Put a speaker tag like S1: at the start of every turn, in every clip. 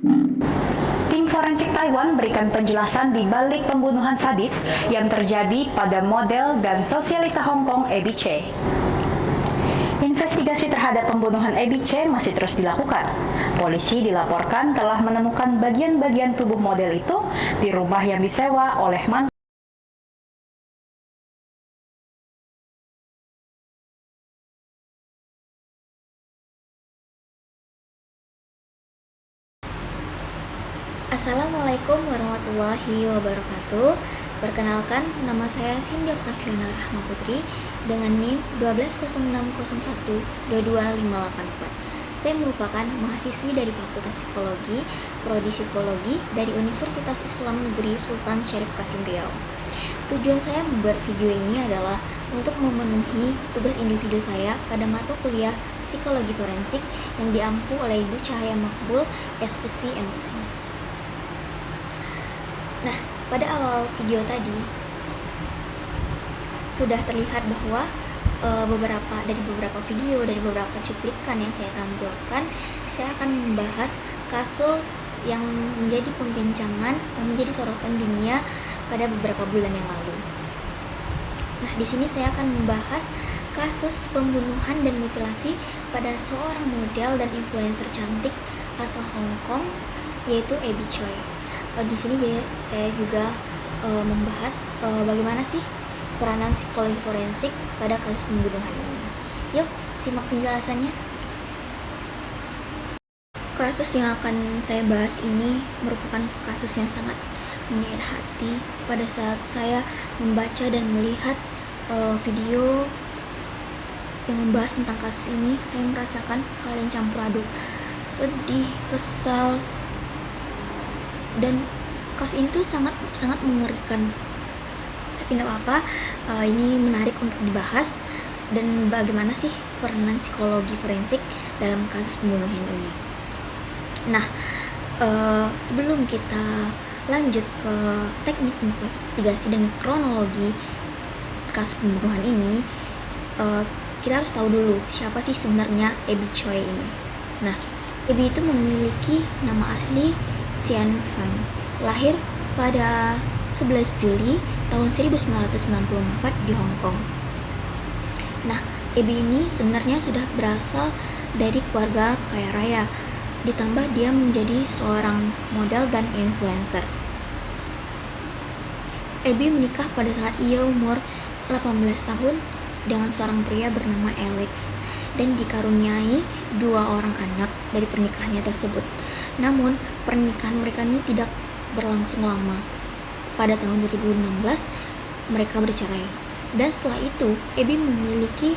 S1: Tim forensik Taiwan berikan penjelasan di balik pembunuhan sadis yang terjadi pada model dan sosialita Hong Kong Abby Che. Investigasi terhadap pembunuhan Abby Che masih terus dilakukan. Polisi dilaporkan telah menemukan bagian-bagian tubuh model itu di rumah yang disewa oleh mantan.
S2: Assalamualaikum warahmatullahi wabarakatuh. Perkenalkan, nama saya Cindy Octaviana Rahma Putri dengan NIM 12061225584. Saya merupakan mahasiswi dari Fakultas Psikologi, Prodi Psikologi dari Universitas Islam Negeri Sultan Syarif Qasim Riau. Tujuan saya membuat video ini adalah untuk memenuhi tugas individu saya pada mata kuliah Psikologi Forensik yang diampu oleh Ibu Cahaya Makbul, SPC MPC. Nah, pada awal video tadi sudah terlihat bahwa beberapa video dari beberapa cuplikan yang saya tampilkan, saya akan membahas kasus yang menjadi pembincangan, yang menjadi sorotan dunia pada beberapa bulan yang lalu. Nah, di sini saya akan membahas kasus pembunuhan dan mutilasi pada seorang model dan influencer cantik asal Hong Kong, yaitu Abby Choi. Di sini saya juga membahas bagaimana sih peranan psikologi forensik pada kasus pembunuhan ini. Yuk, simak penjelasannya. Kasus yang akan saya bahas ini merupakan kasus yang sangat menyayat hati. Pada saat saya membaca dan melihat video yang membahas tentang kasus ini, saya merasakan hal yang campur aduk, sedih, kesal, dan kasus ini tuh sangat mengerikan. Tapi nggak apa-apa, ini menarik untuk dibahas. Dan bagaimana sih peranan psikologi forensik dalam kasus pembunuhan ini. Nah, sebelum kita lanjut ke teknik investigasi dan kronologi kasus pembunuhan ini, kita harus tahu dulu siapa sih sebenarnya Abby Choi ini. Nah, Abby itu memiliki nama asli Tian Fan, lahir pada 11 Juli tahun 1994 di Hong Kong. Nah, Abby ini sebenarnya sudah berasal dari keluarga kaya raya, ditambah dia menjadi seorang model dan influencer. Abby menikah pada saat ia umur 18 tahun dengan seorang pria bernama Alex dan dikaruniai 2 orang anak dari pernikahannya tersebut. Namun, pernikahan mereka ini tidak berlangsung lama. Pada tahun 2016, mereka bercerai. Dan setelah itu, Abby memiliki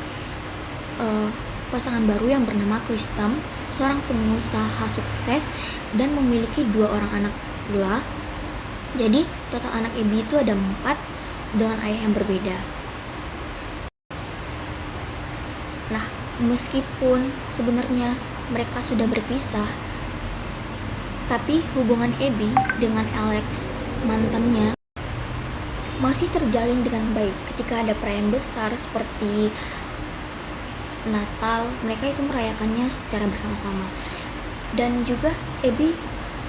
S2: pasangan baru yang bernama Chris Tam, seorang pengusaha sukses dan memiliki 2 orang anak pula. Jadi, total anak Abby itu ada 4 dengan ayah yang berbeda. Nah, meskipun sebenarnya mereka sudah berpisah, tapi hubungan Abby dengan Alex, mantannya, masih terjalin dengan baik. Ketika ada perayaan besar seperti Natal, mereka itu merayakannya secara bersama-sama. Dan juga Abby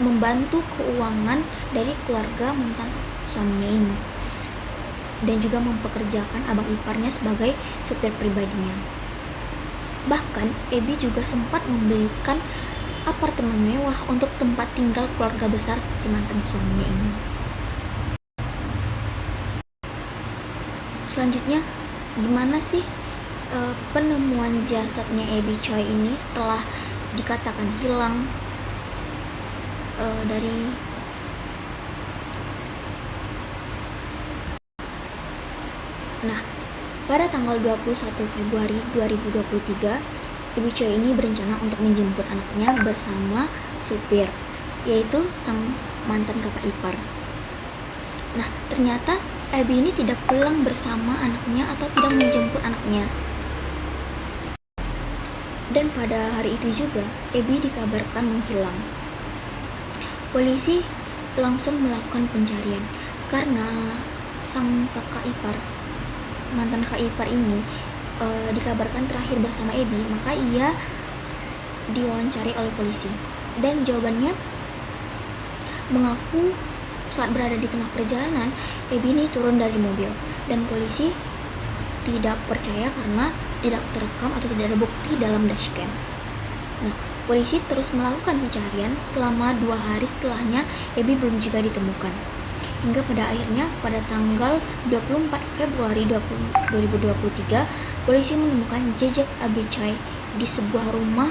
S2: membantu keuangan dari keluarga mantan suaminya ini, dan juga mempekerjakan abang iparnya sebagai supir pribadinya. Bahkan Abby juga sempat membelikan apartemen mewah untuk tempat tinggal keluarga besar si mantan suaminya ini. Selanjutnya, gimana sih penemuan jasadnya Abby Choi ini setelah dikatakan hilang Nah, pada tanggal 21 Februari 2023, Abby Choi ini berencana untuk menjemput anaknya bersama supir, yaitu sang mantan kakak ipar. Nah, ternyata Abby ini tidak pulang bersama anaknya atau tidak menjemput anaknya. Dan pada hari itu juga, Abby dikabarkan menghilang. Polisi langsung melakukan pencarian karena sang kakak ipar, mantan kakak ipar ini dikabarkan terakhir bersama Abby, maka ia diwawancari oleh polisi. Dan jawabannya mengaku saat berada di tengah perjalanan, Abby ini turun dari mobil dan polisi tidak percaya karena tidak terekam atau tidak ada bukti dalam dashcam. Nah, polisi terus melakukan pencarian selama 2 hari setelahnya Abby belum juga ditemukan. Hingga pada akhirnya pada tanggal 24 Februari 2023, polisi menemukan jejak Abby Choi di sebuah rumah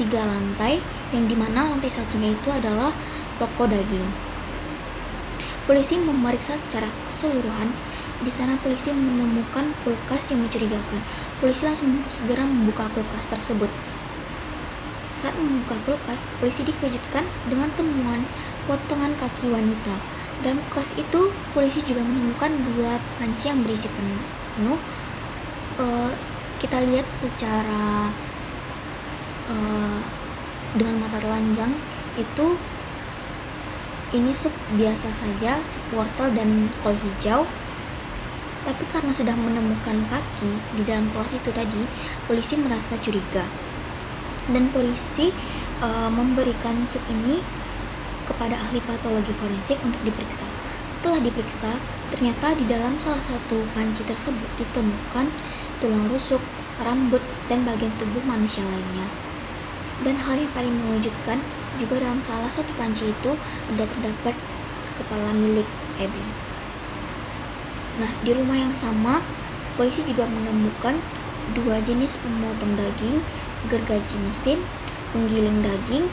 S2: 3 lantai yang dimana lantai satunya itu adalah toko daging. Polisi memeriksa secara keseluruhan. Di sana polisi menemukan kulkas yang mencurigakan. Polisi langsung segera membuka kulkas tersebut. Saat membuka kulkas, polisi dikejutkan dengan temuan potongan kaki wanita. Dalam kulkas itu, polisi juga menemukan 2 panci yang berisi penuh. Kita lihat secara dengan mata telanjang itu ini sup biasa saja, sup wortel dan kol hijau. Tapi karena sudah menemukan kaki di dalam kulkas itu tadi, polisi merasa curiga. Dan polisi memberikan sup ini kepada ahli patologi forensik untuk diperiksa. Setelah diperiksa, ternyata di dalam salah satu panci tersebut ditemukan tulang rusuk, rambut, dan bagian tubuh manusia lainnya. Dan hal yang paling mengejutkan, juga dalam salah satu panci itu terdapat kepala milik Abby. Nah, di rumah yang sama, polisi juga menemukan 2 jenis pemotong daging, gergaji mesin, penggiling daging,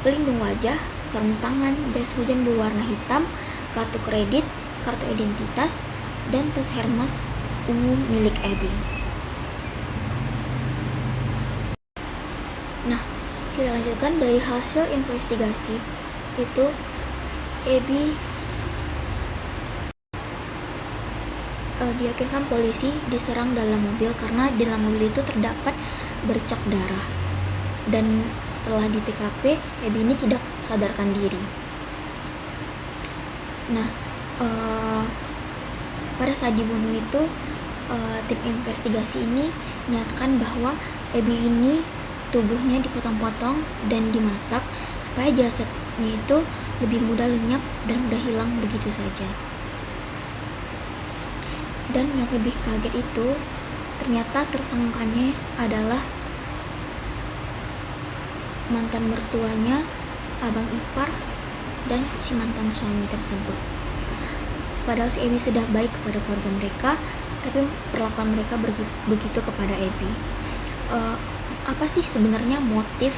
S2: pelindung wajah, sarung tangan, jas hujan berwarna hitam, kartu kredit, kartu identitas, dan tas Hermes ungu milik Abby. Nah, kita lanjutkan dari hasil investigasi itu Abby diyakinkan polisi diserang dalam mobil karena di dalam mobil itu terdapat bercak darah. Dan setelah di TKP, Abby ini tidak sadarkan diri. Nah, pada saat dibunuh itu, tim investigasi ini menyatakan bahwa Abby ini tubuhnya dipotong-potong dan dimasak supaya jasadnya itu lebih mudah lenyap dan mudah hilang begitu saja. Dan yang lebih kaget itu, ternyata tersangkanya adalah mantan mertuanya, abang ipar, dan si mantan suami tersebut. Padahal si Abby sudah baik kepada keluarga mereka, tapi perlakuan mereka begitu kepada Abby. Apa sih sebenarnya motif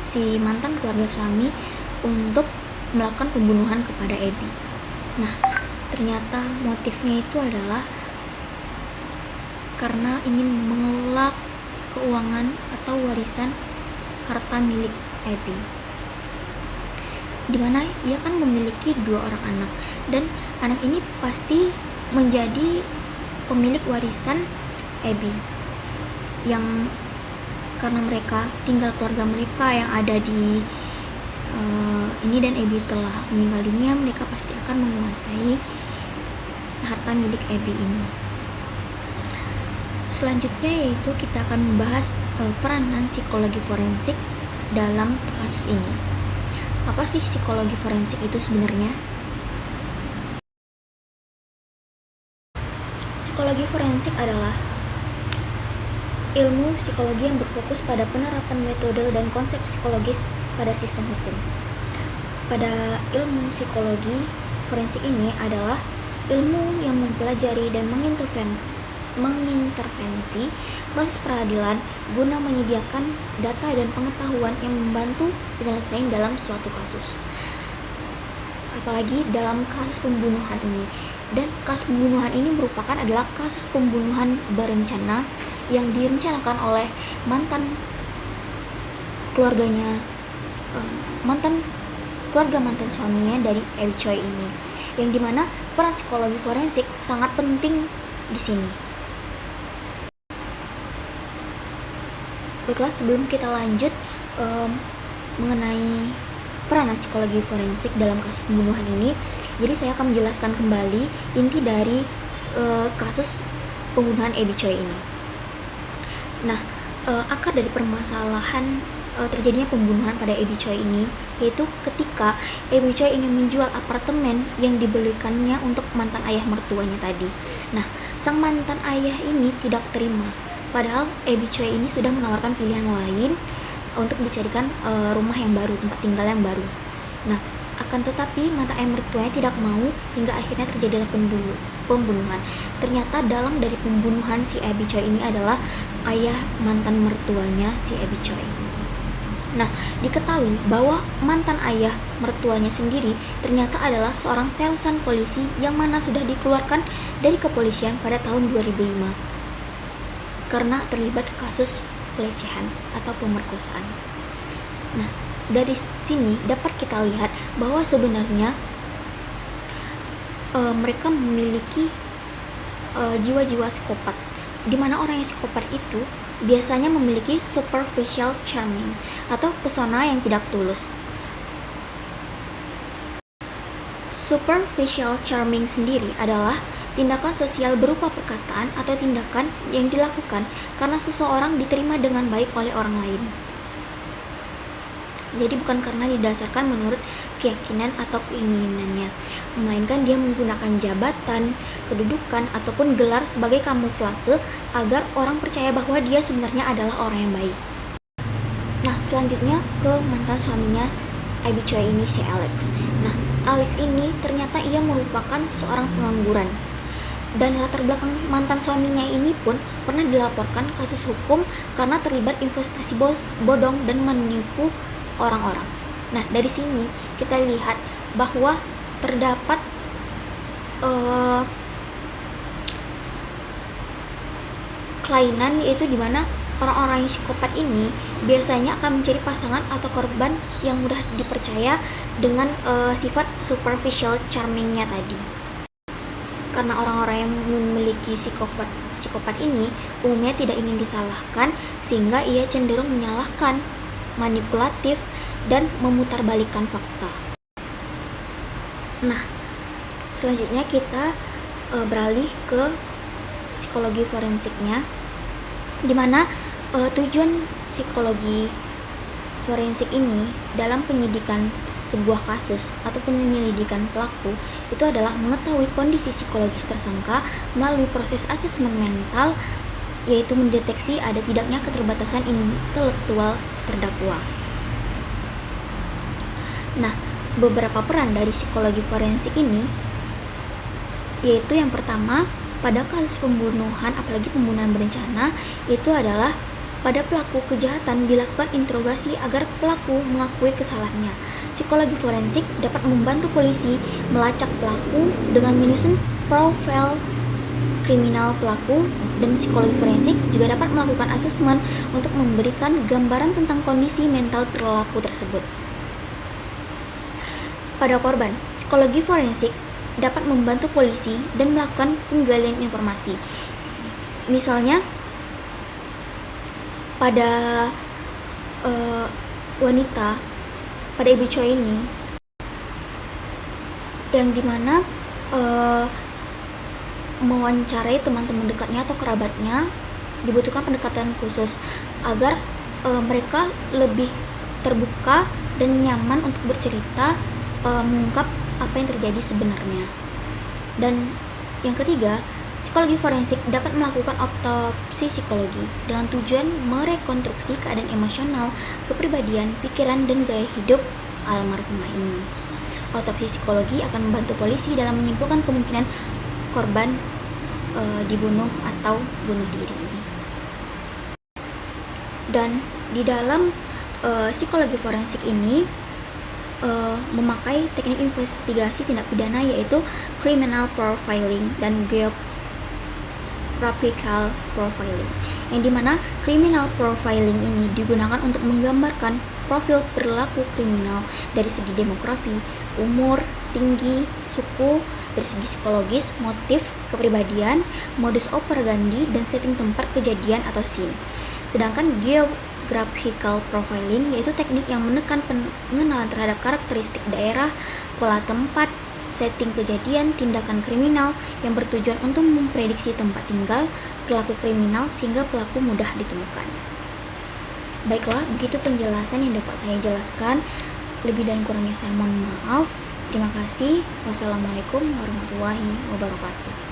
S2: si mantan keluarga suami untuk melakukan pembunuhan kepada Abby? Nah, ternyata motifnya itu adalah karena ingin mengelak keuangan atau warisan harta milik Abby, dimana ia kan memiliki 2 orang anak, dan anak ini pasti menjadi pemilik warisan Abby, yang karena mereka tinggal keluarga mereka yang ada di ini, dan Abby telah meninggal dunia, mereka pasti akan menguasai harta milik Abby ini. Selanjutnya yaitu kita akan membahas peranan psikologi forensik dalam kasus ini. Apa sih psikologi forensik itu sebenarnya? Psikologi forensik adalah ilmu psikologi yang berfokus pada penerapan metode dan konsep psikologis pada sistem hukum. Pada ilmu psikologi forensik ini adalah ilmu yang mempelajari dan mengintervensi proses peradilan guna menyediakan data dan pengetahuan yang membantu penyelesaian dalam suatu kasus, apalagi dalam kasus pembunuhan ini. Dan kasus pembunuhan ini merupakan adalah kasus pembunuhan berencana yang direncanakan oleh mantan keluarga mantan suaminya dari Abby Choi ini, yang dimana peran psikologi forensik sangat penting di sini. Baiklah, sebelum kita lanjut mengenai peran psikologi forensik dalam kasus pembunuhan ini, jadi saya akan menjelaskan kembali inti dari kasus pembunuhan Abby Choi ini. Nah, akar dari permasalahan terjadinya pembunuhan pada Abby Choi ini, yaitu ketika Abby Choi ingin menjual apartemen yang dibelikannya untuk mantan ayah mertuanya tadi. Nah, sang mantan ayah ini tidak terima, padahal Abby Choi ini sudah menawarkan pilihan lain untuk dicarikan rumah yang baru, tempat tinggal yang baru. Nah, akan tetapi mantan ayah mertuanya tidak mau, hingga akhirnya terjadilah pembunuhan. Ternyata dalang dari pembunuhan si Abby Choi ini adalah ayah mantan mertuanya si Abby Choi. Nah, diketahui bahwa mantan ayah mertuanya sendiri ternyata adalah seorang salesan polisi yang mana sudah dikeluarkan dari kepolisian pada tahun 2005 karena terlibat kasus pelecehan atau pemerkosaan. Nah, dari sini dapat kita lihat bahwa sebenarnya mereka memiliki jiwa-jiwa psikopat, di mana orang yang psikopat itu biasanya memiliki superficial charming atau pesona yang tidak tulus. Superficial charming sendiri adalah tindakan sosial berupa perkataan atau tindakan yang dilakukan karena seseorang diterima dengan baik oleh orang lain. Jadi bukan karena didasarkan menurut keyakinan atau keinginannya, melainkan dia menggunakan jabatan, kedudukan, ataupun gelar sebagai kamuflase agar orang percaya bahwa dia sebenarnya adalah orang yang baik. Nah, selanjutnya ke mantan suaminya Abby Choi ini, si Alex. Nah, Alex ini ternyata ia merupakan seorang pengangguran. Dan latar belakang mantan suaminya ini pun pernah dilaporkan kasus hukum karena terlibat investasi bodong dan menipu orang-orang. Nah, dari sini kita lihat bahwa terdapat kelainan, yaitu dimana orang-orang yang psikopat ini biasanya akan mencari pasangan atau korban yang mudah dipercaya dengan sifat superficial charmingnya tadi. Karena orang-orang yang memiliki psikopat ini umumnya tidak ingin disalahkan, sehingga ia cenderung menyalahkan, manipulatif, dan memutarbalikkan fakta. Nah, selanjutnya kita beralih ke psikologi forensiknya, di mana tujuan psikologi forensik ini dalam penyidikan sebuah kasus ataupun penyelidikan pelaku itu adalah mengetahui kondisi psikologis tersangka melalui proses asesmen mental, yaitu mendeteksi ada tidaknya keterbatasan intelektual terdakwa. Nah, beberapa peran dari psikologi forensik ini yaitu yang pertama, pada kasus pembunuhan, apalagi pembunuhan berencana, itu adalah pada pelaku kejahatan dilakukan interogasi agar pelaku mengakui kesalahannya. Psikologi forensik dapat membantu polisi melacak pelaku dengan menyusun profil kriminal pelaku, dan psikologi forensik juga dapat melakukan asesmen untuk memberikan gambaran tentang kondisi mental pelaku tersebut. Pada korban, psikologi forensik dapat membantu polisi dan melakukan penggalian informasi. Misalnya, pada wanita, pada Abby Choi ini, yang dimana mewawancarai teman-teman dekatnya atau kerabatnya, dibutuhkan pendekatan khusus agar mereka lebih terbuka dan nyaman untuk bercerita, mengungkap apa yang terjadi sebenarnya. Dan yang ketiga, psikologi forensik dapat melakukan autopsi psikologi dengan tujuan merekonstruksi keadaan emosional, kepribadian, pikiran, dan gaya hidup almarhumah ini. Autopsi psikologi akan membantu polisi dalam menyimpulkan kemungkinan korban dibunuh atau bunuh diri. Dan di dalam psikologi forensik ini memakai teknik investigasi tindak pidana, yaitu criminal profiling dan geographical profiling, yang dimana criminal profiling ini digunakan untuk menggambarkan profil perilaku kriminal dari segi demografi, umur, tinggi, suku, dari segi psikologis, motif, kepribadian, modus operandi, dan setting tempat kejadian atau scene. Sedangkan geographical profiling yaitu teknik yang menekan pengenalan terhadap karakteristik daerah, pola tempat, setting kejadian, tindakan kriminal yang bertujuan untuk memprediksi tempat tinggal, perilaku kriminal sehingga pelaku mudah ditemukan. Baiklah, begitu penjelasan yang dapat saya jelaskan. Lebih dan kurangnya saya mohon maaf. Terima kasih. Wassalamualaikum warahmatullahi wabarakatuh.